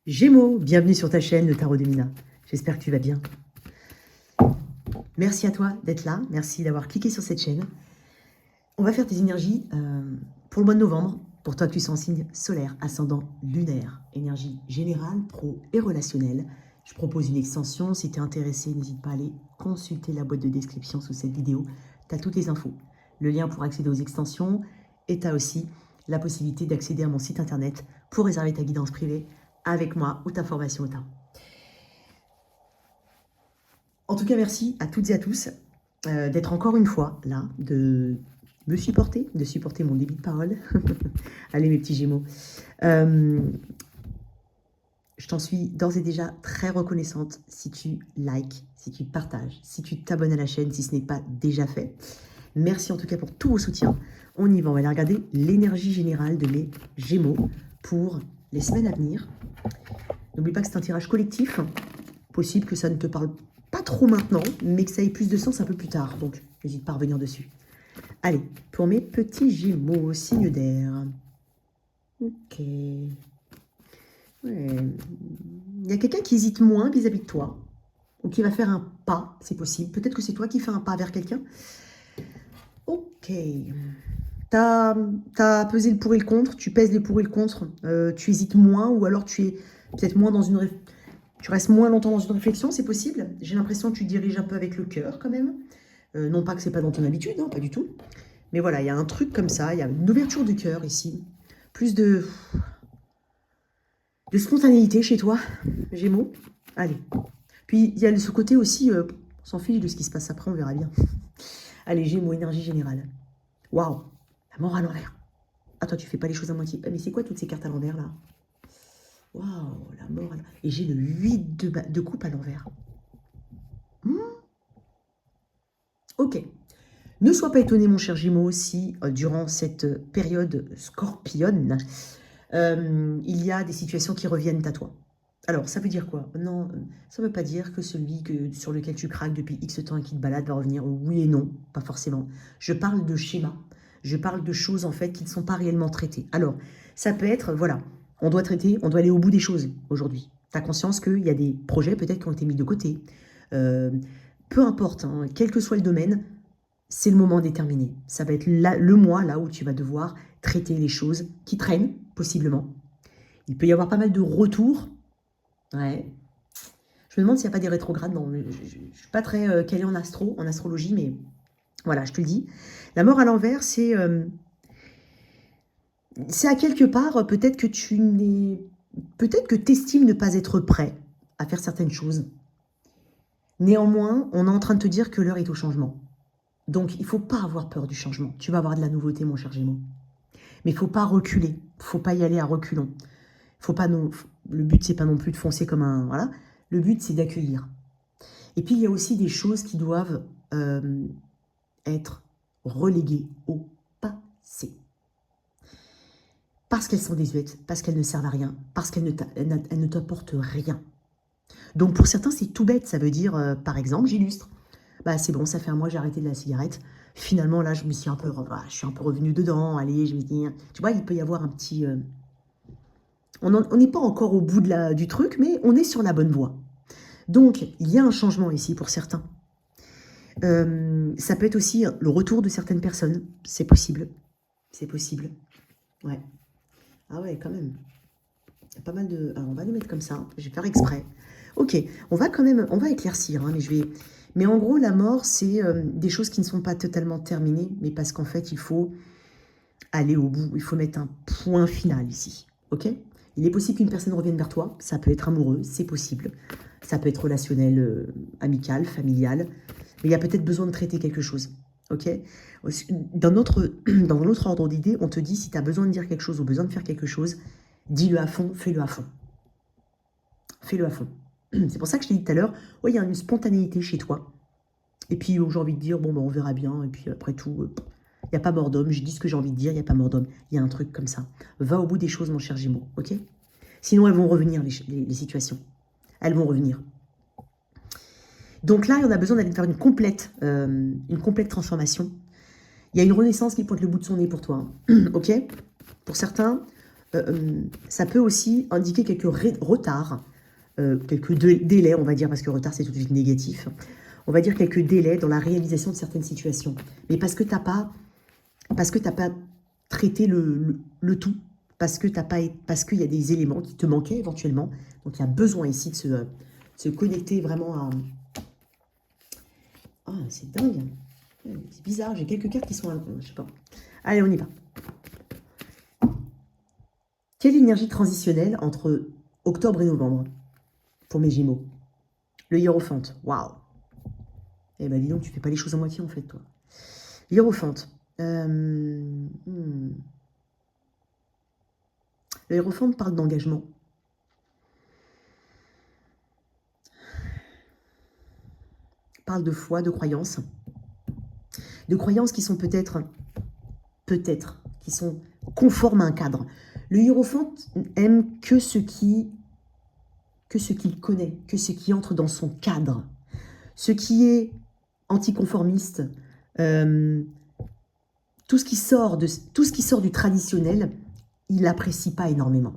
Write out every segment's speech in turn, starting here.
Gémeaux, bienvenue sur ta chaîne, le Tarot de Mina. J'espère que tu vas bien. Merci à toi d'être là, merci d'avoir cliqué sur cette chaîne. On va faire tes énergies pour le mois de novembre, pour toi que tu sois en signe solaire, ascendant lunaire, énergie générale, pro et relationnelle. Je propose une extension, si tu es intéressé, n'hésite pas à aller consulter la boîte de description sous cette vidéo. Tu as toutes les infos, le lien pour accéder aux extensions et tu as aussi la possibilité d'accéder à mon site internet pour réserver ta guidance privée avec moi ou ta formation au tarot. En tout cas, merci à toutes et à tous d'être encore une fois là, de me supporter, de supporter mon débit de parole. Allez mes petits Gémeaux. Je t'en suis d'ores et déjà très reconnaissante si tu likes, si tu partages, si tu t'abonnes à la chaîne, si ce n'est pas déjà fait. Merci en tout cas pour tout vos soutiens. On y va, on va aller regarder l'énergie générale de mes Gémeaux pour les semaines à venir. N'oublie pas que c'est un tirage collectif. Possible que ça ne te parle pas trop maintenant, mais que ça ait plus de sens un peu plus tard. Donc, n'hésite pas à revenir dessus. Allez, pour mes petits Gémeaux, signe d'air. Ok. Ouais. Il y a quelqu'un qui hésite moins vis-à-vis de toi, ou qui va faire un pas, c'est possible. Peut-être que c'est toi qui fais un pas vers quelqu'un. Ok. T'as pesé le pour et le contre, tu pèses les pour et le contre, tu hésites moins, ou alors tu es peut-être moins dans une... Tu restes moins longtemps dans une réflexion, c'est possible. J'ai l'impression que tu diriges un peu avec le cœur quand même. Non pas que c'est pas dans ton habitude, hein, pas du tout. Mais voilà, il y a un truc comme ça, il y a une ouverture du cœur ici. Plus de spontanéité chez toi, Gémeaux. Allez. Puis il y a ce côté aussi, on s'en fiche de ce qui se passe après, on verra bien. Allez, Gémeaux, énergie générale. Waouh, la mort à l'envers. Ah, toi, tu fais pas les choses à moitié. Ah, mais c'est quoi toutes ces cartes à l'envers là? Waouh, la mort à l'envers. Et j'ai le 8 de coupe à l'envers. Ok. Ne sois pas étonné, mon cher Gémeaux, si durant cette période scorpionne, il y a des situations qui reviennent à toi. Alors, ça veut dire quoi? Non, ça ne veut pas dire que celui sur lequel tu craques depuis X temps et qui te balade va revenir. Oui et non, pas forcément. Je parle de schémas. Je parle de choses, en fait, qui ne sont pas réellement traitées. Alors, ça peut être, voilà, on doit traiter, on doit aller au bout des choses aujourd'hui. Tu as conscience qu'il y a des projets peut-être qui ont été mis de côté. Peu importe, hein, quel que soit le domaine, c'est le moment déterminé. Ça va être le mois là où tu vas devoir traiter les choses qui traînent, possiblement. Il peut y avoir pas mal de retours. Ouais. Je me demande s'il n'y a pas des rétrogrades. Non, je ne suis pas très calée en astrologie, mais voilà, je te le dis. La mort à l'envers, c'est à quelque part, peut-être que peut-être que tu estimes ne pas être prêt à faire certaines choses. Néanmoins, on est en train de te dire que l'heure est au changement. Donc, il ne faut pas avoir peur du changement. Tu vas avoir de la nouveauté, mon cher Gémeaux. Mais il ne faut pas reculer. Il ne faut pas y aller à reculons. Faut pas le but, c'est pas non plus de foncer comme un... Voilà. Le but, c'est d'accueillir. Et puis, il y a aussi des choses qui doivent être reléguées au passé. Parce qu'elles sont désuètes, parce qu'elles ne servent à rien, parce qu'elles ne t'apportent rien. Donc, pour certains, c'est tout bête. Ça veut dire, par exemple, j'illustre. Bah, c'est bon, ça fait un mois, j'ai arrêté de la cigarette. Finalement, là, je suis un peu revenue dedans. Allez, je vais dire... Tu vois, il peut y avoir un petit... On n'est pas encore au bout du truc, mais on est sur la bonne voie. Donc, il y a un changement ici pour certains. Ça peut être aussi le retour de certaines personnes. C'est possible. C'est possible. Ouais. Ah ouais, quand même. Il y a pas mal de... Alors, on va les mettre comme ça. Je vais faire exprès. Ok, on va quand même... On va éclaircir, hein, mais je vais... Mais en gros, la mort, c'est des choses qui ne sont pas totalement terminées, mais parce qu'en fait, il faut aller au bout. Il faut mettre un point final ici. Ok ? Il est possible qu'une personne revienne vers toi. Ça peut être amoureux, c'est possible. Ça peut être relationnel, amical, familial. Mais il y a peut-être besoin de traiter quelque chose. Ok ? Dans notre ordre d'idée, on te dit si tu as besoin de dire quelque chose ou besoin de faire quelque chose, dis-le à fond, fais-le à fond. Fais-le à fond. C'est pour ça que je t'ai dit tout à l'heure, ouais, il y a une spontanéité chez toi. Et puis, j'ai envie de dire, bon, ben, on verra bien. Et puis, après tout, il n'y a pas mort d'homme. Je dis ce que j'ai envie de dire, il n'y a pas mort d'homme. Il y a un truc comme ça. Va au bout des choses, mon cher Gémeaux, ok? Sinon, elles vont revenir, les situations. Elles vont revenir. Donc là, on a besoin d'aller faire une complète transformation. Il y a une renaissance qui pointe le bout de son nez pour toi, hein. Ok? Pour certains, ça peut aussi indiquer quelques retards, quelques délais, on va dire, parce que retard, c'est tout de suite négatif. On va dire quelques délais dans la réalisation de certaines situations. Mais parce que tu n'as pas, traité le tout, parce qu'il y a des éléments qui te manquaient éventuellement. Donc, il y a besoin ici de se connecter vraiment à... Ah, c'est dingue. C'est bizarre, j'ai quelques cartes qui sont... Je sais pas. Allez, on y va. Quelle énergie transitionnelle entre octobre et novembre pour mes Gémeaux? Le hiérophante. Waouh. Eh ben dis donc, tu fais pas les choses à moitié en fait, toi. Hiérophante. Le hiérophante parle d'engagement. Parle de foi, de croyances. De croyances qui sont peut-être, qui sont conformes à un cadre. Le hiérophante aime que ce qu'il connaît, que ce qui entre dans son cadre. Ce qui est anticonformiste, tout ce qui sort du traditionnel, il n'apprécie pas énormément.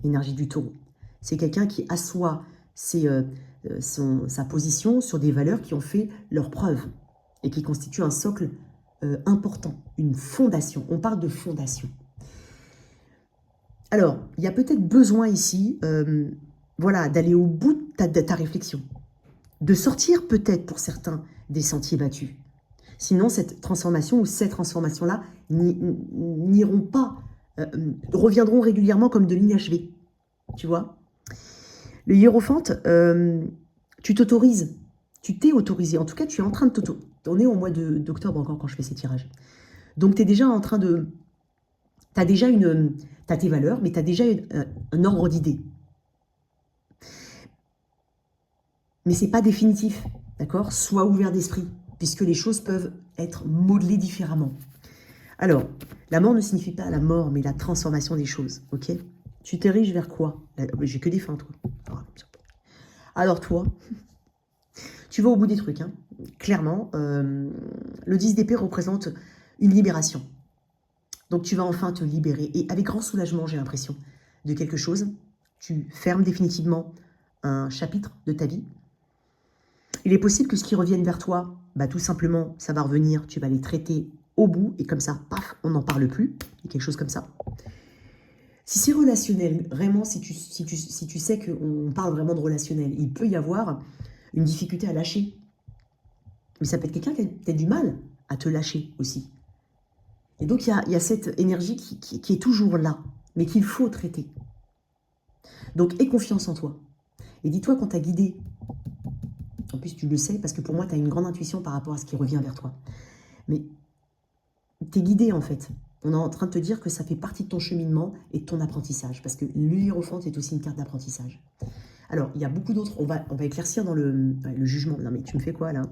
L'énergie du taureau. C'est quelqu'un qui assoit sa position sur des valeurs qui ont fait leur preuve et qui constituent un socle important, une fondation. On parle de fondation. Alors, il y a peut-être besoin ici voilà, d'aller au bout de ta réflexion, de sortir peut-être pour certains des sentiers battus. Sinon, cette transformation ou ces transformations-là n'iront pas, reviendront régulièrement comme de l'inachevé. Tu vois? Le hiérophante, tu t'autorises, tu t'es autorisé, en tout cas, tu es en train de t'autoriser. On est au mois d'octobre encore quand je fais ces tirages. Donc, tu es déjà en train de... Tu as déjà t'as tes valeurs, mais tu as déjà un ordre d'idées. Mais ce n'est pas définitif, d'accord? Sois ouvert d'esprit, puisque les choses peuvent être modelées différemment. Alors, la mort ne signifie pas la mort, mais la transformation des choses, ok? Tu t'ériges vers quoi? J'ai que des fins, toi. Alors, toi, tu vas au bout des trucs, hein. Clairement, le 10 d'épée représente une libération. Donc, tu vas enfin te libérer. Et avec grand soulagement, j'ai l'impression, de quelque chose. Tu fermes définitivement un chapitre de ta vie. Il est possible que ce qui revienne vers toi, bah, tout simplement, ça va revenir, tu vas les traiter au bout, et comme ça, paf, on n'en parle plus, quelque chose comme ça. Si c'est relationnel, vraiment, si tu sais qu'on parle vraiment de relationnel, il peut y avoir une difficulté à lâcher. Mais ça peut être quelqu'un qui a du mal à te lâcher aussi. Et donc, il y a cette énergie qui est toujours là, mais qu'il faut traiter. Donc, aie confiance en toi. Et dis-toi quand tu as guidé, en plus tu le sais, parce que pour moi, tu as une grande intuition par rapport à ce qui revient vers toi. Mais tu es guidé en fait. On est en train de te dire que ça fait partie de ton cheminement et de ton apprentissage, parce que l'hiérophante est aussi une carte d'apprentissage. Alors, il y a beaucoup d'autres, on va éclaircir dans le jugement. Non mais tu me fais quoi là?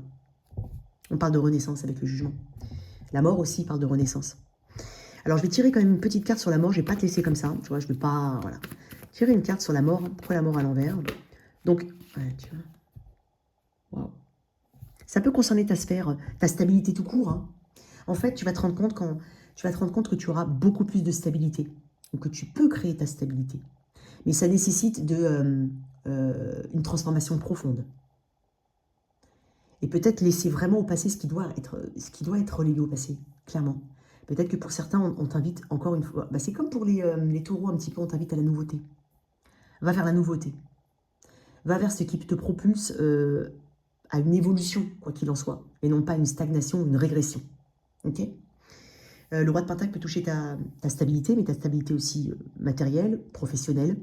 On parle de renaissance avec le jugement. La mort aussi parle de renaissance. Alors, je vais tirer quand même une petite carte sur la mort, je ne vais pas te laisser comme ça, tu vois, je ne vais pas, voilà. Tirer une carte sur la mort, pourquoi la mort à l'envers? Donc, ouais, tu vois. Wow. Ça peut concerner ta sphère, ta stabilité tout court, hein. En fait, tu vas te rendre compte que tu auras beaucoup plus de stabilité, donc que tu peux créer ta stabilité. Mais ça nécessite une transformation profonde. Et peut-être laisser vraiment au passé ce qui doit être relégué au passé, clairement. Peut-être que pour certains, on t'invite encore une fois. Bah, c'est comme pour les taureaux un petit peu, on t'invite à la nouveauté. Va vers la nouveauté. Va vers ce qui te propulse à une évolution, quoi qu'il en soit. Et non pas une stagnation, une régression. Ok? Le roi de Pentacle peut toucher ta stabilité, mais ta stabilité aussi matérielle, professionnelle.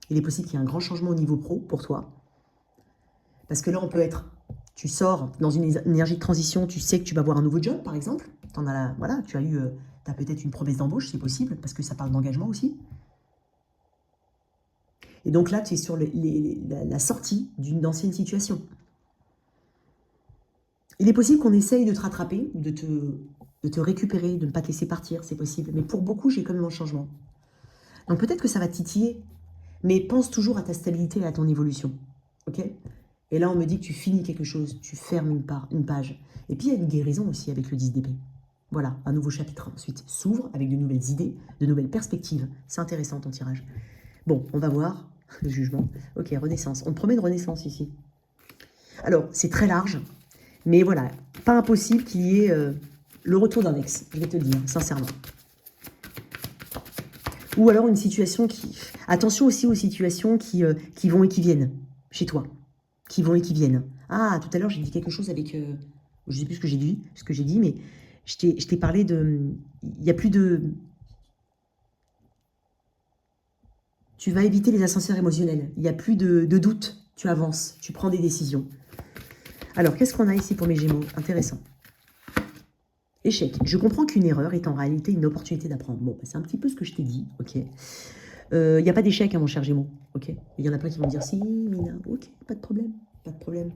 Il est possible qu'il y ait un grand changement au niveau pro pour toi. Parce que là, on peut être... Tu sors dans une énergie de transition, tu sais que tu vas avoir un nouveau job, par exemple. Voilà, tu as peut-être une promesse d'embauche, c'est possible, parce que ça parle d'engagement aussi. Et donc là, tu es sur la sortie d'une ancienne situation. Il est possible qu'on essaye de te rattraper, de te récupérer, de ne pas te laisser partir, c'est possible. Mais pour beaucoup, j'ai quand même un changement. Donc peut-être que ça va titiller, mais pense toujours à ta stabilité et à ton évolution. Ok ? Et là, on me dit que tu finis quelque chose, tu fermes une page. Et puis, il y a une guérison aussi avec le 10 d'épée. Voilà, un nouveau chapitre ensuite s'ouvre avec de nouvelles idées, de nouvelles perspectives. C'est intéressant ton tirage. Bon, on va voir le jugement. Ok, renaissance. On te promet une renaissance ici. Alors, c'est très large, mais voilà, pas impossible qu'il y ait le retour d'un ex, je vais te le dire, sincèrement. Ou alors une situation qui... Attention aussi aux situations qui vont et qui viennent chez toi. Qui vont et qui viennent. Ah, tout à l'heure, j'ai dit quelque chose avec... je ne sais plus ce que j'ai dit, mais je t'ai parlé de... Il n'y a plus de... Tu vas éviter les ascenseurs émotionnels. Il n'y a plus de doute. Tu avances, tu prends des décisions. Alors, qu'est-ce qu'on a ici pour mes Gémeaux? Intéressant. Échec. Je comprends qu'une erreur est en réalité une opportunité d'apprendre. Bon, bah, c'est un petit peu ce que je t'ai dit, ok. Il n'y a pas d'échec, hein, mon cher Gémeaux, ok. Il y en a plein qui vont me dire, si, Mina, ok, pas de problème, pas de problème.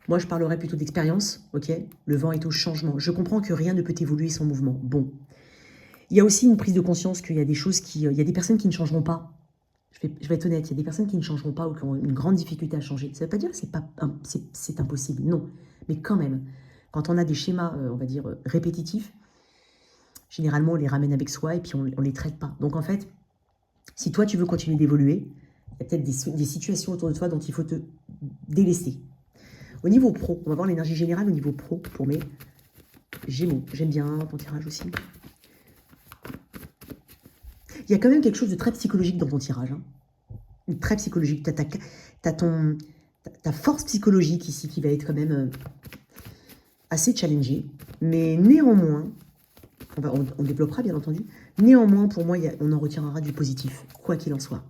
Moi, je parlerai plutôt d'expérience, ok. Le vent est au changement. Je comprends que rien ne peut évoluer sans mouvement. Bon. Il y a aussi une prise de conscience qu'il y a des choses qui... il y a des personnes qui ne changeront pas. Je vais être honnête, il y a des personnes qui ne changeront pas ou qui ont une grande difficulté à changer. Ça ne veut pas dire que c'est impossible, non. Mais quand même, quand on a des schémas, on va dire, répétitifs, généralement, on les ramène avec soi et puis on ne les traite pas. Donc en fait, si toi, tu veux continuer d'évoluer, il y a peut-être des situations autour de toi dont il faut te délester. Au niveau pro, on va voir l'énergie générale au niveau pro pour mes Gémeaux. J'aime bien ton tirage aussi. Il y a quand même quelque chose de très psychologique dans ton tirage. Hein. Très psychologique. Tu as ta force psychologique ici qui va être quand même assez challengée. Mais néanmoins, on développera bien entendu. Néanmoins, pour moi, on en retirera du positif, quoi qu'il en soit.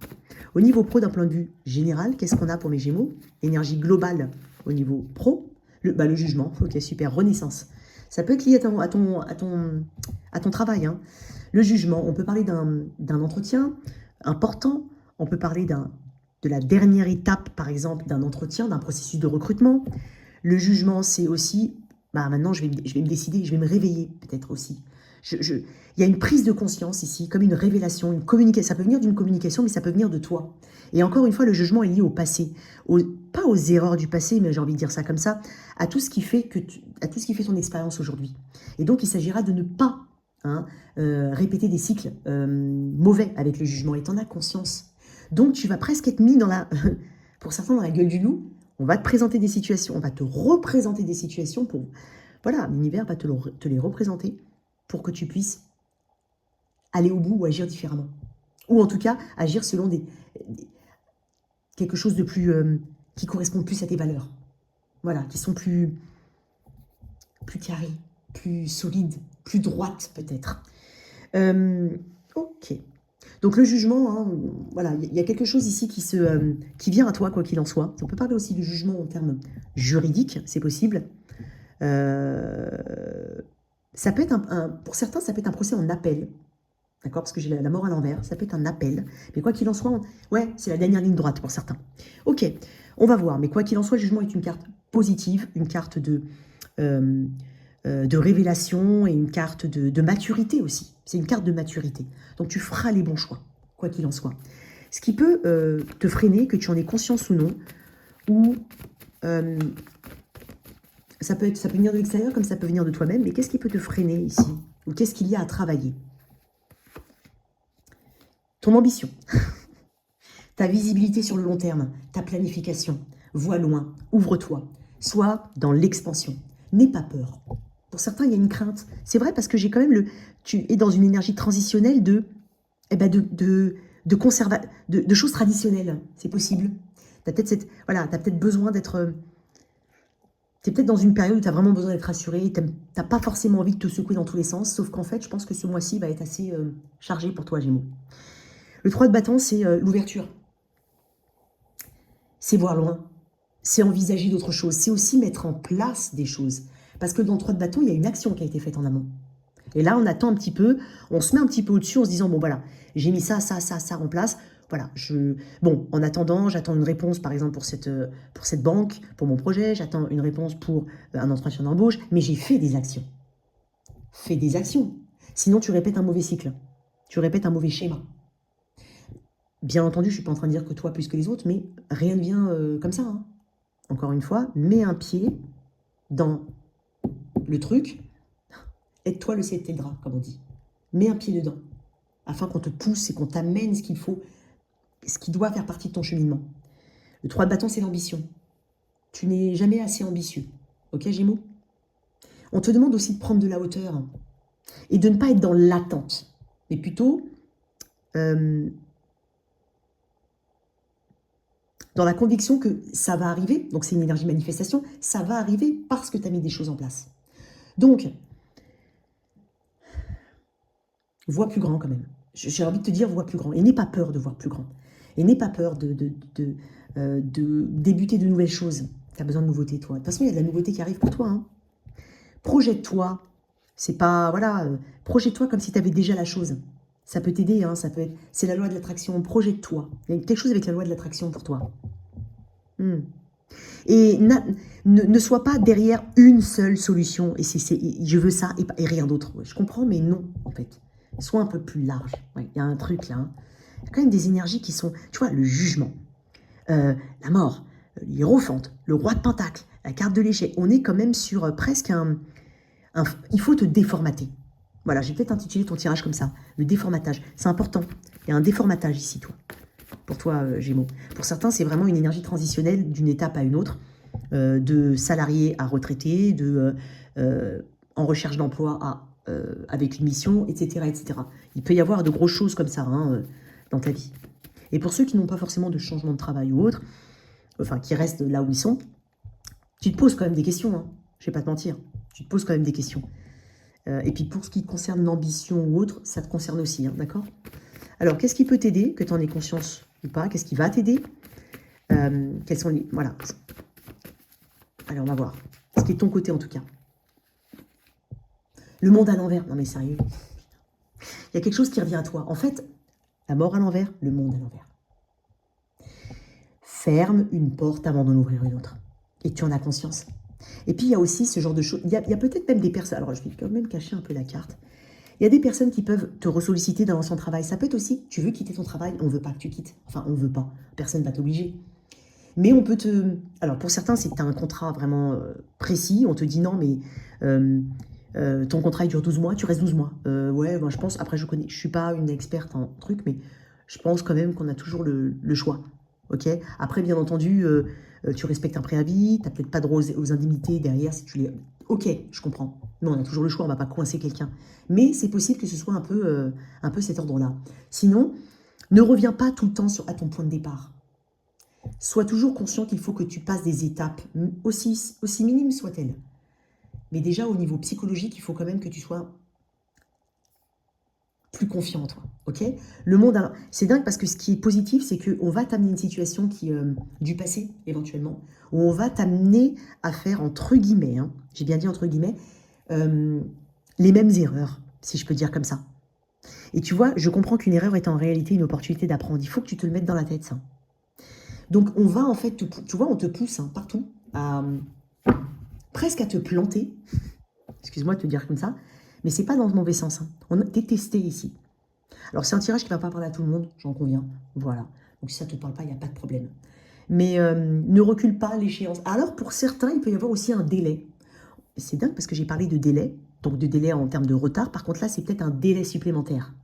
Au niveau pro, d'un point de vue général, qu'est-ce qu'on a pour mes Gémeaux? Énergie globale au niveau pro. Le jugement, ok, super. Renaissance. Ça peut être lié à ton travail. Hein. Le jugement, on peut parler d'un entretien important. On peut parler de la dernière étape, par exemple, d'un entretien, d'un processus de recrutement. Le jugement, c'est aussi, maintenant, je vais me décider, je vais me réveiller peut-être aussi. Il y a une prise de conscience ici, comme une révélation, une communication. Ça peut venir d'une communication, mais ça peut venir de toi. Et encore une fois, le jugement est lié au passé. Pas aux erreurs du passé, mais j'ai envie de dire ça comme ça, à tout ce qui fait ton expérience aujourd'hui. Et donc, il s'agira de ne pas répéter des cycles mauvais avec le jugement. Et tu en as conscience. Donc, tu vas presque être mis pour certains, dans la gueule du loup. On va te présenter des situations, on va te représenter des situations pour... Voilà, l'univers va te les représenter pour que tu puisses aller au bout ou agir différemment. Ou en tout cas, agir selon quelque chose de plus... qui correspond plus à tes valeurs. Voilà, qui sont plus carrées, plus solides, plus droites peut-être. Ok. Donc le jugement, hein, voilà, il y a quelque chose ici qui vient à toi, quoi qu'il en soit. On peut parler aussi du jugement en termes juridiques, c'est possible. Ça peut être pour certains, ça peut être un procès en appel. D'accord? Parce que j'ai la mort à l'envers. Ça peut être un appel. Mais quoi qu'il en soit, ouais, c'est la dernière ligne droite pour certains. Ok, on va voir. Mais quoi qu'il en soit, le jugement est une carte positive, une carte de révélation et une carte de maturité aussi. C'est une carte de maturité. Donc tu feras les bons choix, quoi qu'il en soit. Ce qui peut te freiner, que tu en aies conscience ou non, ou ça peut venir de l'extérieur comme ça peut venir de toi-même, mais qu'est-ce qui peut te freiner ici? Ou qu'est-ce qu'il y a à travailler? Ton ambition, ta visibilité sur le long terme, ta planification, vois loin, ouvre-toi, sois dans l'expansion. N'aie pas peur. Pour certains, il y a une crainte. C'est vrai parce que j'ai quand même tu es dans une énergie transitionnelle de choses traditionnelles. C'est possible. Tu as peut-être besoin d'être... Tu es peut-être dans une période où tu as vraiment besoin d'être rassuré. Tu n'as pas forcément envie de te secouer dans tous les sens. Sauf qu'en fait, je pense que ce mois-ci va être assez chargé pour toi, Gémeaux. Le 3 de bâton, c'est l'ouverture. C'est voir loin. C'est envisager d'autres choses. C'est aussi mettre en place des choses. Parce que dans le 3 de bâton, il y a une action qui a été faite en amont. Et là, on attend un petit peu, on se met un petit peu au-dessus en se disant, bon voilà, j'ai mis ça en place. Voilà, bon, en attendant, j'attends une réponse, par exemple, pour cette banque, pour mon projet, j'attends une réponse pour un entretien d'embauche, mais j'ai fait des actions. Fais des actions. Sinon, tu répètes un mauvais cycle. Tu répètes un mauvais schéma. Bien entendu, je ne suis pas en train de dire que toi plus que les autres, mais rien ne vient comme ça. Hein. Encore une fois, mets un pied dans le truc, Aide-toi le drap, comme on dit. Mets un pied dedans, afin qu'on te pousse et qu'on t'amène ce qu'il faut, ce qui doit faire partie de ton cheminement. Le 3 de bâton, c'est l'ambition. Tu n'es jamais assez ambitieux. Ok, Gémeaux? On te demande aussi de prendre de la hauteur et de ne pas être dans l'attente, mais plutôt dans la conviction que ça va arriver. Donc, c'est une énergie manifestation. Ça va arriver parce que tu as mis des choses en place. Donc, vois plus grand quand même. J'ai envie de te dire, vois plus grand. Et n'aie pas peur de voir plus grand. Et n'aie pas peur de débuter de nouvelles choses. Tu as besoin de nouveautés, toi. De toute façon, il y a de la nouveauté qui arrive pour toi. Hein. Projette-toi. C'est pas... Voilà. Projette-toi comme si tu avais déjà la chose. Ça peut t'aider. Hein, ça peut être... C'est la loi de l'attraction. Projette-toi. Il y a quelque chose avec la loi de l'attraction pour toi. Et ne sois pas derrière une seule solution. Et je veux ça et rien d'autre. Ouais, je comprends, mais non, en fait. Sois un peu plus large. Ouais, il y a un truc là. Hein. Il y a quand même des énergies qui sont... Tu vois, le jugement, la mort, l'hiérophante, le roi de pentacle, la carte de l'échec. On est quand même sur presque il faut te déformater. Voilà, j'ai peut-être intitulé ton tirage comme ça. Le déformatage. C'est important. Il y a un déformatage ici, toi. Pour toi, Gémeaux. Pour certains, c'est vraiment une énergie transitionnelle d'une étape à une autre, de salarié à retraité, en recherche d'emploi avec une mission, etc., etc. Il peut y avoir de grosses choses comme ça hein, dans ta vie. Et pour ceux qui n'ont pas forcément de changement de travail ou autre, enfin, qui restent là où ils sont, tu te poses quand même des questions, hein, je ne vais pas te mentir. Tu te poses quand même des questions. Et puis pour ce qui concerne l'ambition ou autre, ça te concerne aussi, hein, d'accord? Alors, qu'est-ce qui peut t'aider, que tu en aies conscience ou pas? Qu'est-ce qui va t'aider? Quels sont les... Voilà. Allez, on va voir. Ce qui est de ton côté, en tout cas. Le monde à l'envers. Non, mais sérieux. Il y a quelque chose qui revient à toi. En fait, la mort à l'envers, le monde à l'envers. Ferme une porte avant d'en ouvrir une autre. Et tu en as conscience. Et puis, il y a aussi ce genre de choses. Il y a peut-être même des personnes... Alors, je vais quand même cacher un peu la carte. Il y a des personnes qui peuvent te ressolliciter dans son travail. Ça peut être aussi, tu veux quitter ton travail, on ne veut pas que tu quittes. Enfin, on ne veut pas. Personne ne va t'obliger. Mais on peut te... Alors, pour certains, c'est que tu as un contrat vraiment précis. On te dit non, mais ton contrat, il dure 12 mois, tu restes 12 mois. Ouais, moi, je pense... Après, je ne suis pas une experte en truc, mais je pense quand même qu'on a toujours le choix. Ok. Après, bien entendu, tu respectes un préavis. Tu n'as peut-être pas droit aux indemnités derrière si tu les... Ok, je comprends. Non, on a toujours le choix, on ne va pas coincer quelqu'un. Mais c'est possible que ce soit un peu cet ordre-là. Sinon, ne reviens pas tout le temps à ton point de départ. Sois toujours conscient qu'il faut que tu passes des étapes, aussi minimes soient-elles. Mais déjà, au niveau psychologique, il faut quand même que tu sois plus confiant en toi. Ok? Le monde, alors, c'est dingue parce que ce qui est positif, c'est qu'on va t'amener une situation du passé, éventuellement, où on va t'amener à faire, entre guillemets, hein, j'ai bien dit entre guillemets, les mêmes erreurs, si je peux dire comme ça. Et tu vois, je comprends qu'une erreur est en réalité une opportunité d'apprendre. Il faut que tu te le mettes dans la tête, ça. Donc, on va en fait, tu vois, on te pousse hein, partout, presque à te planter. Excuse-moi de te dire comme ça, mais c'est pas dans le mauvais sens. Hein. On a détesté ici. Alors, c'est un tirage qui ne va pas parler à tout le monde, j'en conviens. Voilà. Donc, si ça ne te parle pas, il n'y a pas de problème. Mais ne recule pas l'échéance. Alors, pour certains, il peut y avoir aussi un délai. C'est dingue parce que j'ai parlé de délai, donc de délai en termes de retard. Par contre, là, c'est peut-être un délai supplémentaire.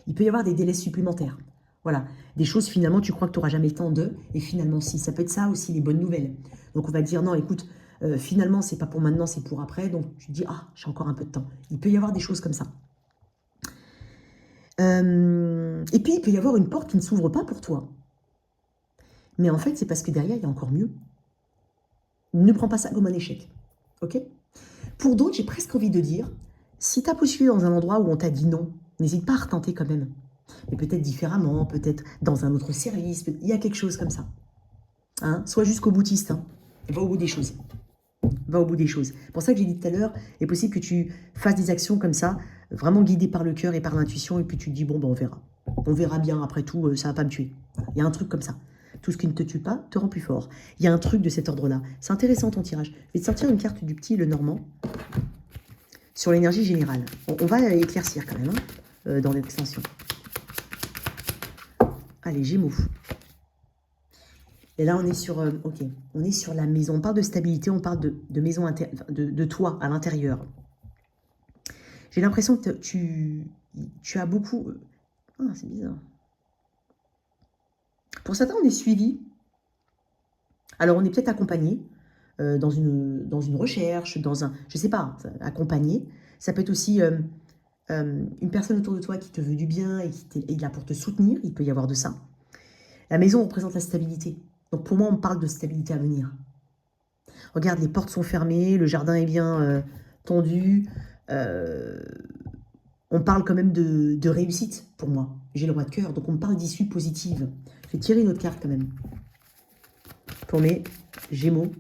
Il peut y avoir des délais supplémentaires. Voilà, des choses finalement, tu crois que tu n'auras jamais le temps de, et finalement si. Ça peut être ça aussi, les bonnes nouvelles. Donc on va dire, non, écoute, finalement, c'est pas pour maintenant, c'est pour après. Donc tu te dis, ah, j'ai encore un peu de temps. Il peut y avoir des choses comme ça. Et puis, il peut y avoir une porte qui ne s'ouvre pas pour toi. Mais en fait, c'est parce que derrière, il y a encore mieux. Ne prends pas ça comme un échec. Ok? Pour d'autres, j'ai presque envie de dire, si tu as postulé dans un endroit où on t'a dit non, n'hésite pas à retenter quand même. Mais peut-être différemment, peut-être dans un autre service, il y a quelque chose comme ça. Hein? Sois jusqu'au boutiste, hein. Va au bout des choses. Va au bout des choses. C'est pour ça que j'ai dit tout à l'heure, il est possible que tu fasses des actions comme ça, vraiment guidées par le cœur et par l'intuition, et puis tu te dis, bon, ben, on verra. On verra bien, après tout, ça va pas me tuer. Il y a un truc comme ça. Tout ce qui ne te tue pas te rend plus fort. Il y a un truc de cet ordre-là. C'est intéressant ton tirage. Je vais te sortir une carte du petit Lenormand sur l'énergie générale. On va éclaircir quand même hein, dans l'extension. Allez, Gémeaux. Et là, on est sur, ok, on est sur la maison. On parle de stabilité, on parle de maison de toit à l'intérieur. J'ai l'impression que tu as beaucoup... Ah, c'est bizarre. Pour certains, on est suivi. Alors, on est peut-être accompagné dans une recherche, dans un... Je sais pas, accompagné. Ça peut être aussi une personne autour de toi qui te veut du bien et qui est là pour te soutenir. Il peut y avoir de ça. La maison représente la stabilité. Donc, pour moi, on parle de stabilité à venir. Regarde, les portes sont fermées, le jardin est bien tendu. On parle quand même de réussite, pour moi. J'ai le roi de cœur, donc on parle d'issue positive. Je vais tirer une autre carte quand même. Pour mes Gémeaux.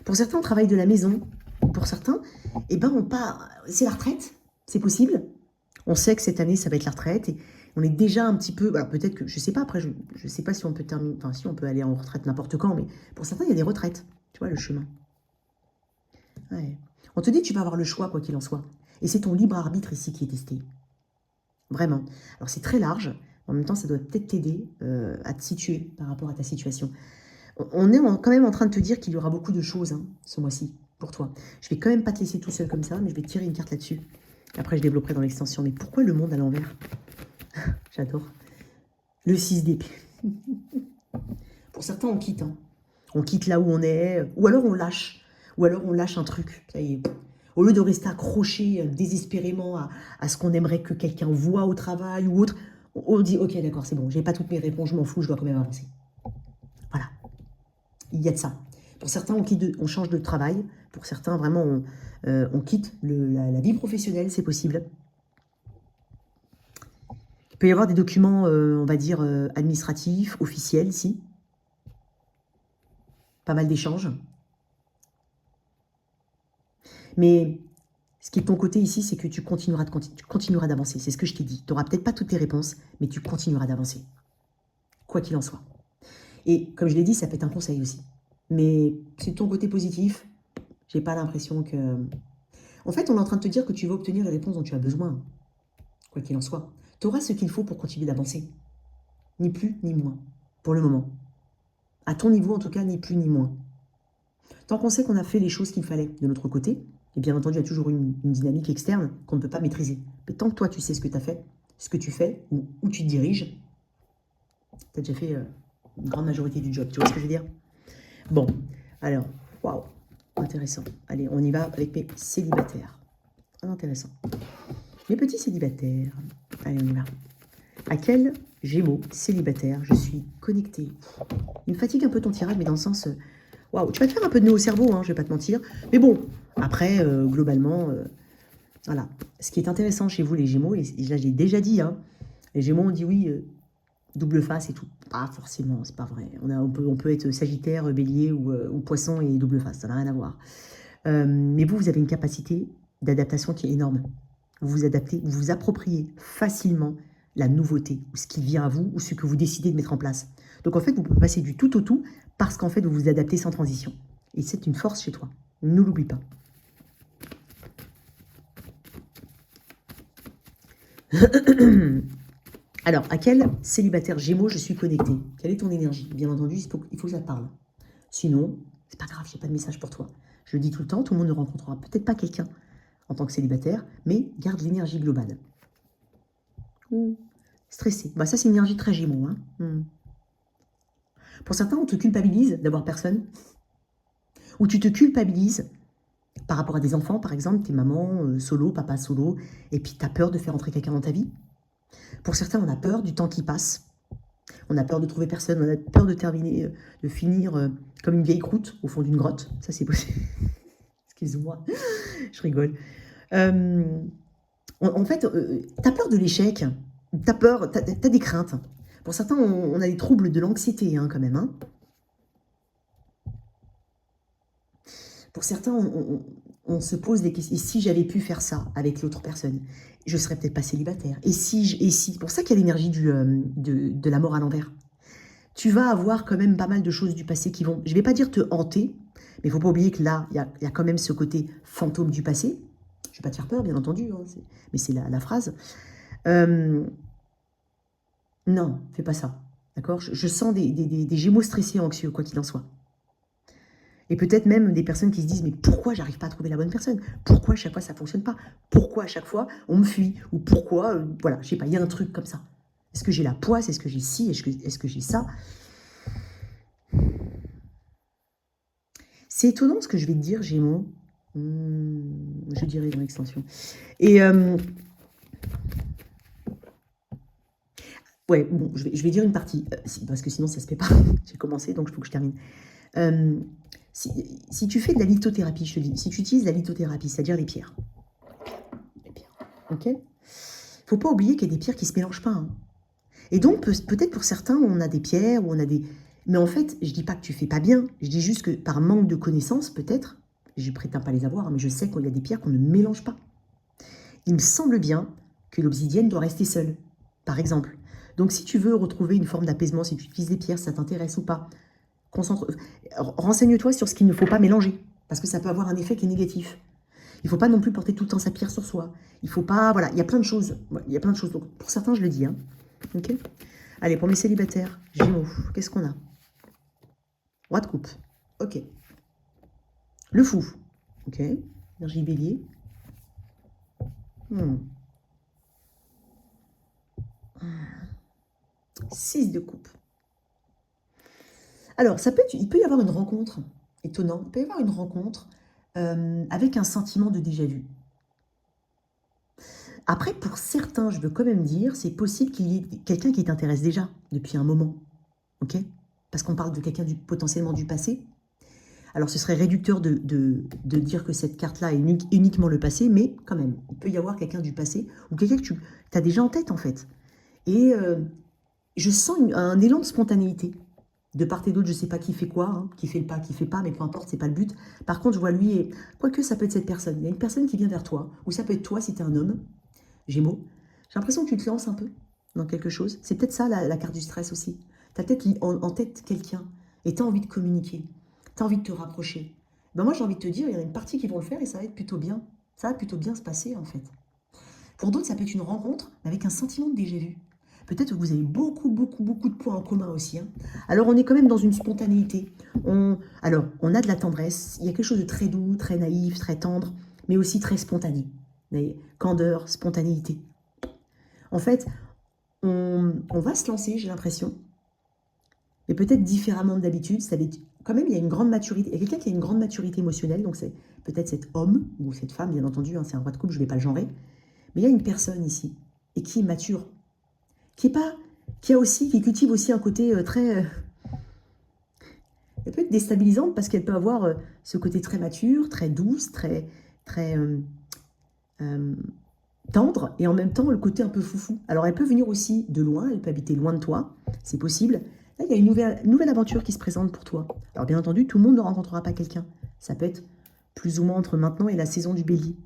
Pour certains, on travaille de la maison. Pour certains, eh ben, c'est la retraite. C'est possible. On sait que cette année, ça va être la retraite. Et on est déjà un petit peu... Alors peut-être que... Je sais pas, après, je sais pas si on peut terminer... Enfin, si on peut aller en retraite n'importe quand, mais pour certains, il y a des retraites. Tu vois, le chemin. Ouais. On te dit que tu vas avoir le choix, quoi qu'il en soit. Et c'est ton libre arbitre ici qui est testé. Vraiment. Alors c'est très large. En même temps, ça doit peut-être t'aider à te situer par rapport à ta situation. On est quand même en train de te dire qu'il y aura beaucoup de choses ce mois-ci pour toi. Je vais quand même pas te laisser tout seul comme ça, mais je vais tirer une carte là-dessus. Après, je développerai dans l'extension. Mais pourquoi le monde à l'envers? J'adore. Le 6 d'épée. Pour certains, on quitte. On quitte là où on est. Ou alors on lâche. Ou alors on lâche un truc. Ça y est. Au lieu de rester accroché désespérément à ce qu'on aimerait que quelqu'un voit au travail ou autre, on dit, ok, d'accord, c'est bon, j'ai pas toutes mes réponses, je m'en fous, je dois quand même avancer. Voilà. Il y a de ça. Pour certains, on change de travail. Pour certains, vraiment, on quitte la vie professionnelle, c'est possible. Il peut y avoir des documents, on va dire, administratifs, officiels, ici. Pas mal d'échanges. Mais ce qui est de ton côté ici, c'est que tu continueras d'avancer. C'est ce que je t'ai dit. Tu n'auras peut-être pas toutes les réponses, mais tu continueras d'avancer. Quoi qu'il en soit. Et comme je l'ai dit, ça peut être un conseil aussi. Mais c'est de ton côté positif. J'ai pas l'impression que... En fait, on est en train de te dire que tu vas obtenir les réponses dont tu as besoin. Quoi qu'il en soit. Tu auras ce qu'il faut pour continuer d'avancer. Ni plus, ni moins. Pour le moment. À ton niveau, en tout cas, ni plus, ni moins. Tant qu'on sait qu'on a fait les choses qu'il fallait de notre côté, et bien entendu, il y a toujours une dynamique externe qu'on ne peut pas maîtriser. Mais tant que toi, tu sais ce que tu as fait, ce que tu fais, ou où tu te diriges, tu as déjà fait une grande majorité du job. Tu vois ce que je veux dire? Bon, alors, waouh, intéressant. Allez, on y va avec mes célibataires. Intéressant. Mes petits célibataires. Allez, on y va. À quel Gémeaux célibataire je suis connectée? Il me fatigue un peu ton tirage, mais dans le sens... Waouh, tu vas te faire un peu de nœud au cerveau, je vais pas te mentir. Mais bon, après, globalement, voilà. Ce qui est intéressant chez vous, les Gémeaux, et là, j'ai déjà dit, les Gémeaux, on dit oui, double face et tout. Pas forcément, c'est pas vrai. On peut être Sagittaire, Bélier ou Poisson et double face, ça n'a rien à voir. Mais vous avez une capacité d'adaptation qui est énorme. Vous vous adaptez, vous vous appropriez facilement la nouveauté, ou ce qui vient à vous, ou ce que vous décidez de mettre en place. Donc en fait, vous pouvez passer du tout au tout, parce qu'en fait, vous vous adaptez sans transition. Et c'est une force chez toi. Ne l'oublie pas. Alors, à quel célibataire Gémeaux je suis connectée? Quelle est ton énergie? Bien entendu, il faut que ça te parle. Sinon, c'est pas grave, j'ai pas de message pour toi. Je le dis tout le temps, tout le monde ne rencontrera peut-être pas quelqu'un en tant que célibataire, mais garde l'énergie globale. Stressé. Bah, ça, c'est une énergie très Gémeaux. Pour certains, on te culpabilise d'avoir personne. Ou tu te culpabilises par rapport à des enfants, par exemple, t'es maman solo, papa solo, et puis tu as peur de faire entrer quelqu'un dans ta vie. Pour certains, on a peur du temps qui passe. On a peur de trouver personne, on a peur de terminer, de finir comme une vieille croûte au fond d'une grotte. Ça, c'est possible. Excuse-moi, je rigole. En fait, tu as peur de l'échec. Tu as peur, tu as des craintes. Pour certains, on a des troubles de l'anxiété quand même. Pour certains, on se pose des questions. Et si j'avais pu faire ça avec l'autre personne, je serais peut-être pas célibataire. Et si, c'est pour ça qu'il y a l'énergie de la mort à l'envers. Tu vas avoir quand même pas mal de choses du passé qui vont, je vais pas dire te hanter, mais il ne faut pas oublier que là, il y a quand même ce côté fantôme du passé. Je vais pas te faire peur, bien entendu, mais c'est la phrase. Non, fais pas ça, d'accord? Je sens des Gémeaux stressés, anxieux, quoi qu'il en soit. Et peut-être même des personnes qui se disent, mais pourquoi j'arrive pas à trouver la bonne personne? Pourquoi à chaque fois ça fonctionne pas? Pourquoi à chaque fois on me fuit? Ou pourquoi, voilà, je sais pas, il y a un truc comme ça. Est-ce que j'ai la poisse? Est-ce que j'ai ci? Est-ce que j'ai ça? C'est étonnant ce que je vais te dire, Gémeaux. Je dirais dans l'extension. Et ouais, bon, je vais dire une partie, parce que sinon ça se fait pas. J'ai commencé, donc il faut que je termine. Si tu fais de la lithothérapie, je te dis, si tu utilises la lithothérapie, c'est-à-dire les pierres, ok? Faut pas oublier qu'il y a des pierres qui se mélangent pas. Hein. Et donc, peut-être pour certains, on a des pierres, ou on a des... Mais en fait, je dis pas que tu fais pas bien, je dis juste que par manque de connaissances, peut-être, je prétends pas les avoir, hein, mais je sais qu'il y a des pierres qu'on ne mélange pas. Il me semble bien que l'obsidienne doit rester seule, par exemple. Donc, si tu veux retrouver une forme d'apaisement, si tu utilises des pierres, ça t'intéresse ou pas, renseigne-toi sur ce qu'il ne faut pas mélanger, parce que ça peut avoir un effet qui est négatif. Il ne faut pas non plus porter tout le temps sa pierre sur soi. Il ne faut pas... Voilà, il y a plein de choses. Il y a plein de choses. Donc, pour certains, je le dis. Hein. Ok. Allez, pour mes célibataires, Gémeaux, qu'est-ce qu'on a? Roi de coupe. Ok. Le fou. Ok. Énergie bélier. 6 de coupe. Alors, ça peut être, il peut y avoir une rencontre. Étonnant. Il peut y avoir une rencontre avec un sentiment de déjà-vu. Après, pour certains, je veux quand même dire, c'est possible qu'il y ait quelqu'un qui t'intéresse déjà depuis un moment. Ok? Parce qu'on parle de quelqu'un potentiellement du passé. Alors, ce serait réducteur de dire que cette carte-là est uniquement le passé, mais quand même, il peut y avoir quelqu'un du passé ou quelqu'un que tu as déjà en tête, en fait. Et je sens un élan de spontanéité. De part et d'autre, je ne sais pas qui fait quoi, hein, qui fait le pas, qui fait pas, mais peu importe, c'est pas le but. Par contre, je vois lui, et quoique ça peut être cette personne. Il y a une personne qui vient vers toi, ou ça peut être toi si tu es un homme, Gémeaux. J'ai l'impression que tu te lances un peu dans quelque chose. C'est peut-être ça la carte du stress aussi. Tu as peut-être en tête quelqu'un et tu as envie de communiquer. Tu as envie de te rapprocher. Ben moi, j'ai envie de te dire, il y en a une partie qui vont le faire et ça va être plutôt bien. Ça va plutôt bien se passer, en fait. Pour d'autres, ça peut être une rencontre avec un sentiment de déjà-vu. Peut-être que vous avez beaucoup de points en commun aussi. Hein. Alors, on est quand même dans une spontanéité. Alors, on a de la tendresse. Il y a quelque chose de très doux, très naïf, très tendre, mais aussi très spontané. Candeur, spontanéité. En fait, on va se lancer, j'ai l'impression, mais peut-être différemment d'habitude. Quand même, il y a une grande maturité. Il y a quelqu'un qui a une grande maturité émotionnelle, donc c'est peut-être cet homme ou cette femme, bien entendu, hein, c'est un roi de couple, je ne vais pas le genrer. Mais il y a une personne ici, et qui est mature, qui cultive aussi un côté très... elle peut être déstabilisante parce qu'elle peut avoir ce côté très mature, très douce, très tendre, et en même temps le côté un peu foufou. Alors elle peut venir aussi de loin, elle peut habiter loin de toi, c'est possible. Là, il y a une nouvelle aventure qui se présente pour toi. Alors bien entendu, tout le monde ne rencontrera pas quelqu'un. Ça peut être plus ou moins entre maintenant et la saison du bélier.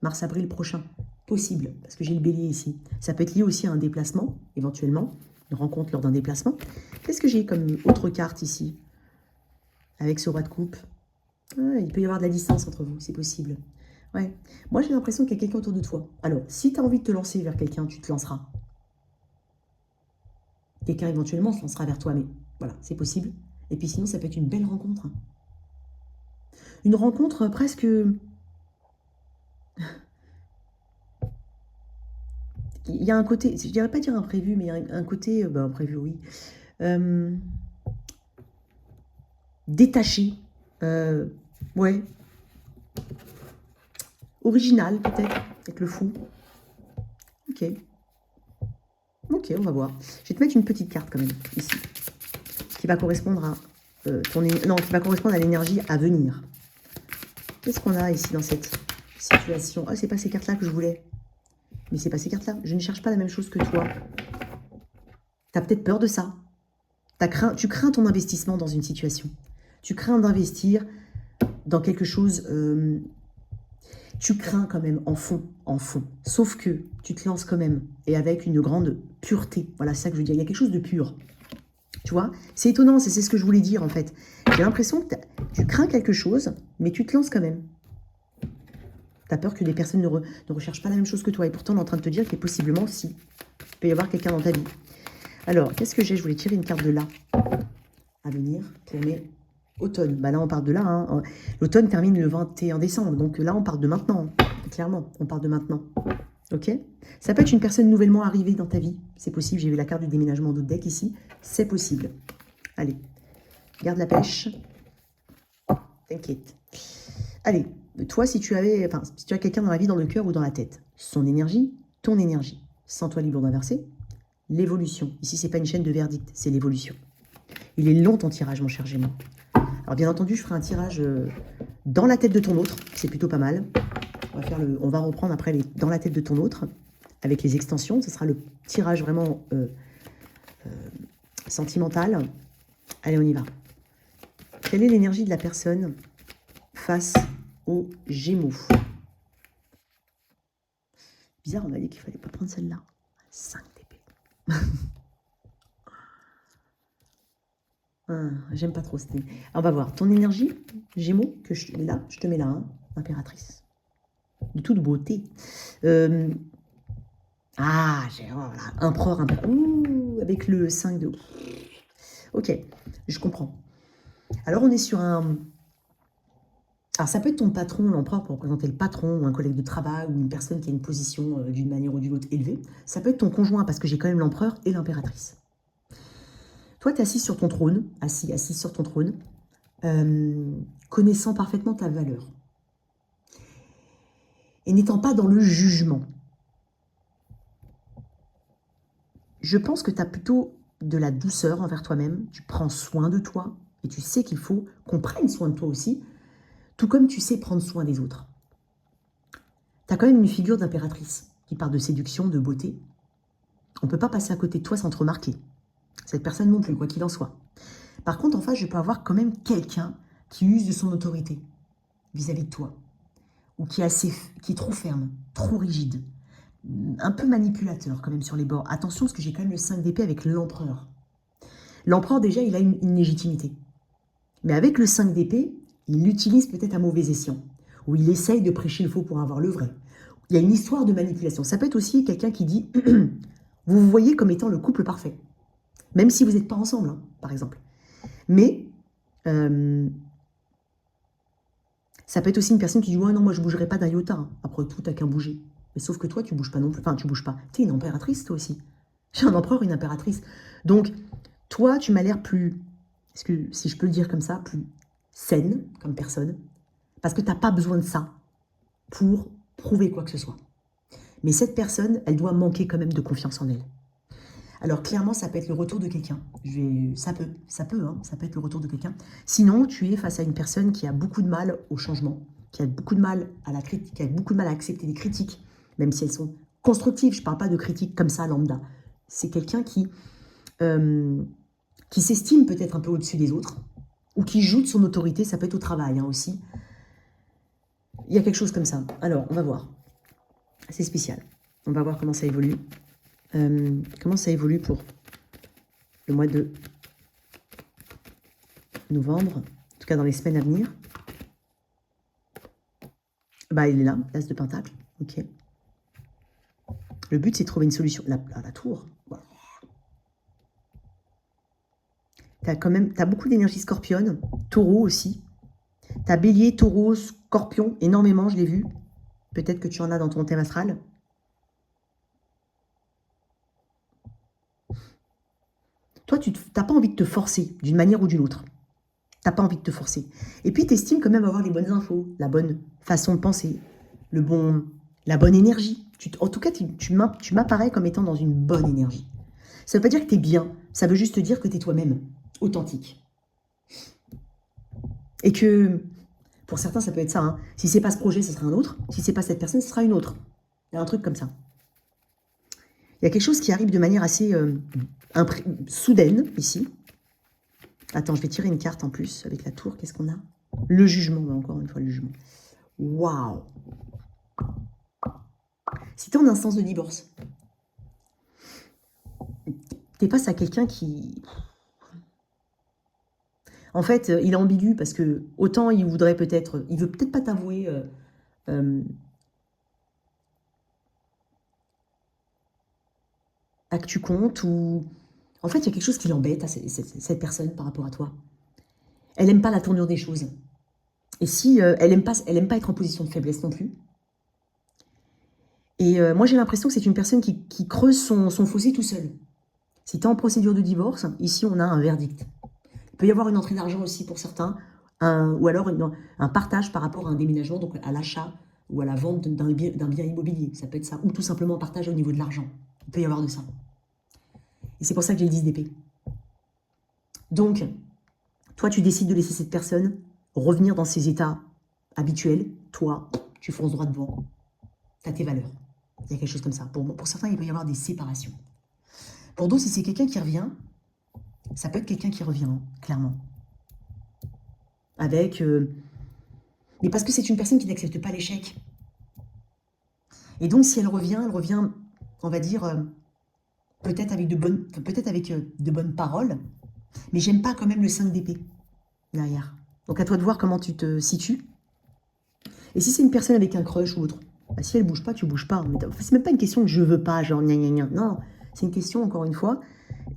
Mars-avril prochain. Possible, parce que j'ai le bélier ici. Ça peut être lié aussi à un déplacement, éventuellement. Une rencontre lors d'un déplacement. Qu'est-ce que j'ai comme autre carte ici? Avec ce roi de coupe. Il peut y avoir de la distance entre vous, c'est possible. Ouais. Moi, j'ai l'impression qu'il y a quelqu'un autour de toi. Alors, si tu as envie de te lancer vers quelqu'un, tu te lanceras. Quelqu'un, éventuellement, se lancera vers toi, mais voilà, c'est possible. Et puis sinon, ça peut être une belle rencontre. Une rencontre presque... Il y a un côté, je ne dirais pas dire imprévu, mais il y a un côté... imprévu, oui. Détaché. Ouais. Original, peut-être, avec le fou. Ok. Ok, on va voir. Je vais te mettre une petite carte quand même, ici, qui va correspondre à qui va correspondre à l'énergie à venir. Qu'est-ce qu'on a ici dans cette situation? Ah, c'est pas ces cartes-là que je voulais. Mais c'est pas ces cartes-là. Je ne cherche pas la même chose que toi. Tu as peut-être peur de ça. Tu crains ton investissement dans une situation. Tu crains d'investir dans quelque chose... tu crains quand même en fond. Sauf que tu te lances quand même. Et avec une grande pureté. Voilà, c'est ça que je veux dire. Il y a quelque chose de pur. Tu vois, c'est étonnant, c'est ce que je voulais dire en fait. J'ai l'impression que tu crains quelque chose, mais tu te lances quand même. Tu as peur que les personnes ne recherchent pas la même chose que toi. Et pourtant, on est en train de te dire qu'il est possiblement, si, il peut y avoir quelqu'un dans ta vie. Alors, qu'est-ce que j'ai? Je voulais tirer une carte de là à venir pour mes Automne, bah là on part de là. Hein. L'automne termine le 21 décembre, donc là on part de maintenant. Clairement, on part de maintenant. Ok? Ça peut être une personne nouvellement arrivée dans ta vie. C'est possible, j'ai vu la carte du déménagement d'autres deck ici. C'est possible. Allez, garde la pêche. T'inquiète. Allez, toi, si tu as quelqu'un dans la vie, dans le cœur ou dans la tête, son énergie, ton énergie. Sens-toi libre d'inverser. L'évolution. Ici, c'est pas une chaîne de verdict, c'est l'évolution. Il est long ton tirage, mon cher Gémeaux. Alors, bien entendu, je ferai un tirage dans la tête de ton autre. C'est plutôt pas mal. On va reprendre après dans la tête de ton autre avec les extensions. Ce sera le tirage vraiment sentimental. Allez, on y va. Quelle est l'énergie de la personne face aux Gémeaux? Bizarre, on m'a dit qu'il fallait pas prendre celle-là. 5 d'épée. J'aime pas trop cette énergie. On va voir. Ton énergie, Gémeaux, je te mets là, hein, impératrice. De toute beauté. Voilà, empereur, avec le 5 de... Ok, je comprends. Alors, on est sur un... Alors, ça peut être ton patron, l'empereur, pour représenter le patron, ou un collègue de travail, ou une personne qui a une position d'une manière ou d'une autre élevée. Ça peut être ton conjoint, parce que j'ai quand même l'empereur et l'impératrice. Toi, tu es assis sur ton trône, assis sur ton trône, connaissant parfaitement ta valeur. Et n'étant pas dans le jugement. Je pense que tu as plutôt de la douceur envers toi-même, tu prends soin de toi, et tu sais qu'il faut qu'on prenne soin de toi aussi, tout comme tu sais prendre soin des autres. Tu as quand même une figure d'impératrice qui parle de séduction, de beauté. On ne peut pas passer à côté de toi sans te remarquer. Cette personne non plus, quoi qu'il en soit. Par contre, en face, je peux avoir quand même quelqu'un qui use de son autorité vis-à-vis de toi, ou qui est trop ferme, trop rigide, un peu manipulateur quand même sur les bords. Attention, parce que j'ai quand même le 5 d'épée avec l'empereur. L'empereur, déjà, il a une légitimité. Mais avec le 5 d'épée, il l'utilise peut-être à mauvais escient, ou il essaye de prêcher le faux pour avoir le vrai. Il y a une histoire de manipulation. Ça peut être aussi quelqu'un qui dit « vous vous voyez comme étant le couple parfait ». Même si vous n'êtes pas ensemble, hein, par exemple. Mais ça peut être aussi une personne qui dit « ouais, non, moi, je ne bougerai pas d'un iota. Hein. Après tout, t'as qu'un bouger. » Mais sauf que toi, tu ne bouges pas non plus. Enfin, tu ne bouges pas. Tu es une impératrice, toi aussi. J'ai un empereur, une impératrice. Donc, toi, tu m'as l'air plus, est-ce que, si je peux le dire comme ça, plus saine comme personne. Parce que tu n'as pas besoin de ça pour prouver quoi que ce soit. Mais cette personne, elle doit manquer quand même de confiance en elle. Alors clairement, ça peut être le retour de quelqu'un. Ça peut être le retour de quelqu'un. Sinon, tu es face à une personne qui a beaucoup de mal au changement, qui a beaucoup de mal à la critique, qui a beaucoup de mal à accepter les critiques, même si elles sont constructives. Je ne parle pas de critiques comme ça, lambda. C'est quelqu'un qui s'estime peut-être un peu au-dessus des autres, ou qui joue de son autorité. Ça peut être au travail aussi. Il y a quelque chose comme ça. Alors, on va voir. C'est spécial. On va voir comment ça évolue. Comment ça évolue pour le mois de novembre, en tout cas dans les semaines à venir. Bah, il est là, l'as de pentacle. Ok. Le but, c'est de trouver une solution. La tour. Voilà. T'as beaucoup d'énergie scorpionne, taureau aussi. T'as bélier, taureau, scorpion, énormément, je l'ai vu. Peut-être que tu en as dans ton thème astral. Toi, tu n'as pas envie de te forcer d'une manière ou d'une autre. Tu n'as pas envie de te forcer. Et puis, tu estimes quand même avoir les bonnes infos, la bonne façon de penser, la bonne énergie. En tout cas, tu m'apparais comme étant dans une bonne énergie. Ça ne veut pas dire que tu es bien. Ça veut juste dire que tu es toi-même, authentique. Et que, pour certains, ça peut être ça. Hein. Si ce n'est pas ce projet, ce sera un autre. Si ce n'est pas cette personne, ce sera une autre. Il y a un truc comme ça. Il y a quelque chose qui arrive de manière assez soudaine, ici. Attends, je vais tirer une carte en plus avec la tour. Qu'est-ce qu'on a? Le jugement, encore une fois, le jugement. Waouh! Si tu es en instance de divorce, tu es face à quelqu'un qui... En fait, il est ambigu parce que autant il voudrait peut-être... Il veut peut-être pas t'avouer... à que tu comptes ou... En fait, il y a quelque chose qui l'embête à cette personne par rapport à toi. Elle n'aime pas la tournure des choses. Et si elle n'aime pas être en position de faiblesse non plus. Et moi, j'ai l'impression que c'est une personne qui creuse son fossé tout seul. Si tu es en procédure de divorce, ici, on a un verdict. Il peut y avoir une entrée d'argent aussi pour certains, ou alors un partage par rapport à un déménagement, donc à l'achat ou à la vente d'un bien immobilier. Ça peut être ça, ou tout simplement un partage au niveau de l'argent. Il peut y avoir de ça. Et c'est pour ça que j'ai le 10 d'épée. Donc, toi, tu décides de laisser cette personne revenir dans ses états habituels. Toi, tu fonces droit devant. Tu as tes valeurs. Il y a quelque chose comme ça. Pour certains, il peut y avoir des séparations. Pour d'autres, si c'est quelqu'un qui revient, ça peut être quelqu'un qui revient, clairement. Avec... mais parce que c'est une personne qui n'accepte pas l'échec. Et donc, si elle revient, on va dire, peut-être avec de bonnes paroles, mais j'aime pas quand même le 5 d'épée derrière. Donc, à toi de voir comment tu te situes. Et si c'est une personne avec un crush ou autre, bah, si elle bouge pas, tu bouges pas. C'est même pas une question que je veux pas, genre gna gna gna. Non, c'est une question, encore une fois,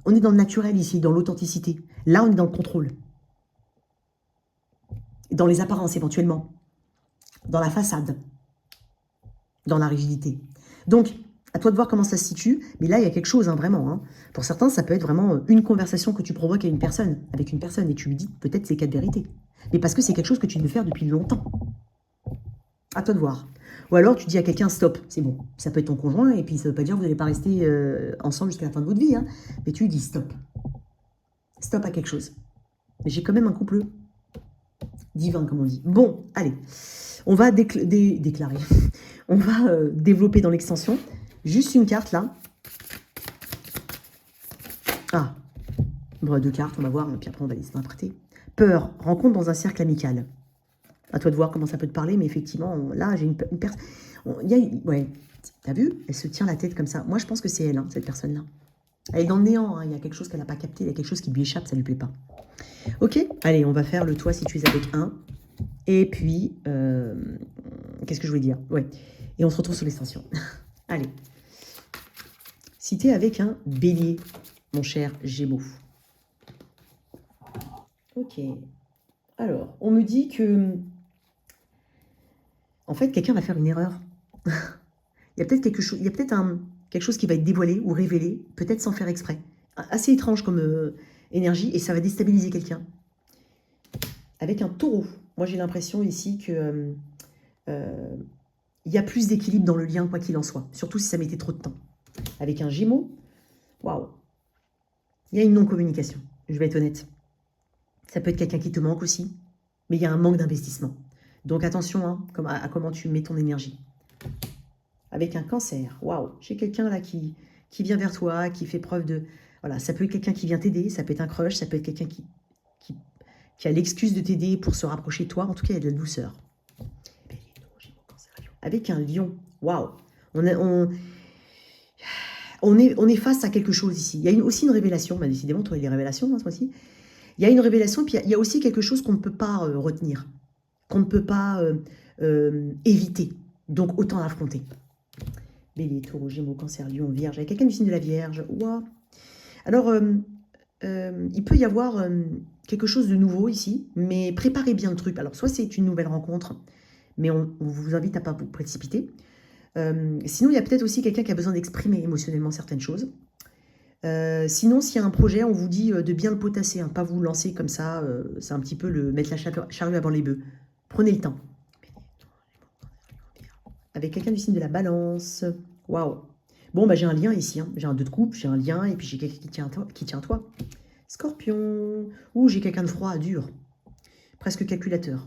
on est dans le naturel ici, dans l'authenticité. Là, on est dans le contrôle. Dans les apparences, éventuellement. Dans la façade. Dans la rigidité. Donc, à toi de voir comment ça se situe. Mais là, il y a quelque chose, hein, vraiment. Hein. Pour certains, ça peut être vraiment une conversation que tu provoques avec une personne, et tu lui dis peut-être ces 4 vérités. Mais parce que c'est quelque chose que tu veux faire depuis longtemps. À toi de voir. Ou alors, tu dis à quelqu'un stop, c'est bon. Ça peut être ton conjoint, et puis ça ne veut pas dire que vous n'allez pas rester ensemble jusqu'à la fin de votre vie. Hein. Mais tu lui dis stop. Stop à quelque chose. Mais j'ai quand même un couple divin, comme on dit. Bon, allez. On va déclarer. On va développer dans l'extension. Juste une carte, là. Ah. Bon, 2 cartes, on va voir. Et puis après, on va les interpréter. Peur. Rencontre dans un cercle amical. À toi de voir comment ça peut te parler. Mais effectivement, là, j'ai une personne... Ouais, t'as vu? Elle se tient la tête comme ça. Moi, je pense que c'est elle, hein, cette personne-là. Elle est dans le néant. Hein. Il y a quelque chose qu'elle n'a pas capté. Il y a quelque chose qui lui échappe. Ça ne lui plaît pas. Ok? Allez, on va faire le toi si tu es avec un. Et puis, qu'est-ce que je voulais dire? Ouais. Et on se retrouve sur l'extension. Allez. Si tu es avec un bélier, mon cher Gémeaux. Ok. Alors, on me dit que... En fait, quelqu'un va faire une erreur. Il y a peut-être quelque chose qui va être dévoilé ou révélé, peut-être sans faire exprès. Assez étrange comme énergie, et ça va déstabiliser quelqu'un. Avec un taureau, moi j'ai l'impression ici que il y a plus d'équilibre dans le lien, quoi qu'il en soit. Surtout si ça mettait trop de temps. Avec un Gémeaux, waouh, il y a une non-communication, je vais être honnête. Ça peut être quelqu'un qui te manque aussi, mais il y a un manque d'investissement. Donc attention hein, à comment tu mets ton énergie. Avec un Cancer, waouh, j'ai quelqu'un là qui vient vers toi, qui fait preuve de... Voilà, ça peut être quelqu'un qui vient t'aider, ça peut être un crush, ça peut être quelqu'un qui a l'excuse de t'aider pour se rapprocher de toi. En tout cas, il y a de la douceur. Avec un lion, waouh, on est face à quelque chose ici. Il y a aussi une révélation, bah, décidément, tu as des révélations hein, ce mois-ci. Il y a une révélation, puis il y a aussi quelque chose qu'on ne peut pas retenir, qu'on ne peut pas éviter. Donc, autant l'affronter. Bélier, Taureau, Gémeaux, Cancer, Lion, Vierge. Avec quelqu'un du signe de la Vierge. Wow. Alors, il peut y avoir quelque chose de nouveau ici, mais préparez bien le truc. Alors, soit c'est une nouvelle rencontre, mais on vous invite à ne pas vous précipiter. Sinon, il y a peut-être aussi quelqu'un qui a besoin d'exprimer émotionnellement certaines choses. Sinon, s'il y a un projet, on vous dit de bien le potasser, hein, pas vous lancer comme ça. C'est un petit peu mettre la charrue avant les bœufs. Prenez le temps. Avec quelqu'un du signe de la Balance. Waouh. Bon, bah, j'ai un lien ici. Hein. J'ai un 2 de coupe, j'ai un lien, et puis j'ai quelqu'un qui tient à toi. Scorpion. Ouh, j'ai quelqu'un de froid, dur. Presque calculateur.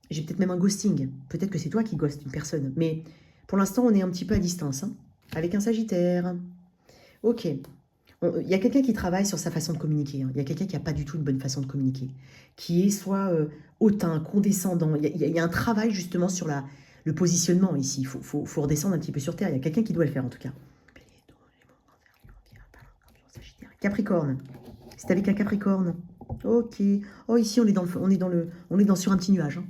J'ai peut-être même un ghosting. Peut-être que c'est toi qui ghostes une personne. Mais pour l'instant, on est un petit peu à distance. Hein. Avec un Sagittaire. Ok. Il y a quelqu'un qui travaille sur sa façon de communiquer. Hein. Il y a quelqu'un qui n'a pas du tout une bonne façon de communiquer. Qui est soit hautain, condescendant. Il y a un travail justement sur le positionnement ici. Il faut redescendre un petit peu sur Terre. Il y a quelqu'un qui doit le faire en tout cas. Capricorne. C'est avec un Capricorne. Ok. Oh, ici, on est sur un petit nuage. Hein.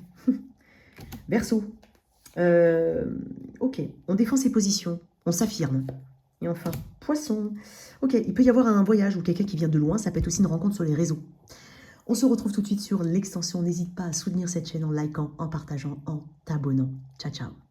Verseau. Ok. On défend ses positions. On s'affirme. Et enfin, Poisson. Ok. Il peut y avoir un voyage ou quelqu'un qui vient de loin. Ça peut être aussi une rencontre sur les réseaux. On se retrouve tout de suite sur l'extension. N'hésite pas à soutenir cette chaîne en likant, en partageant, en t'abonnant. Ciao, ciao.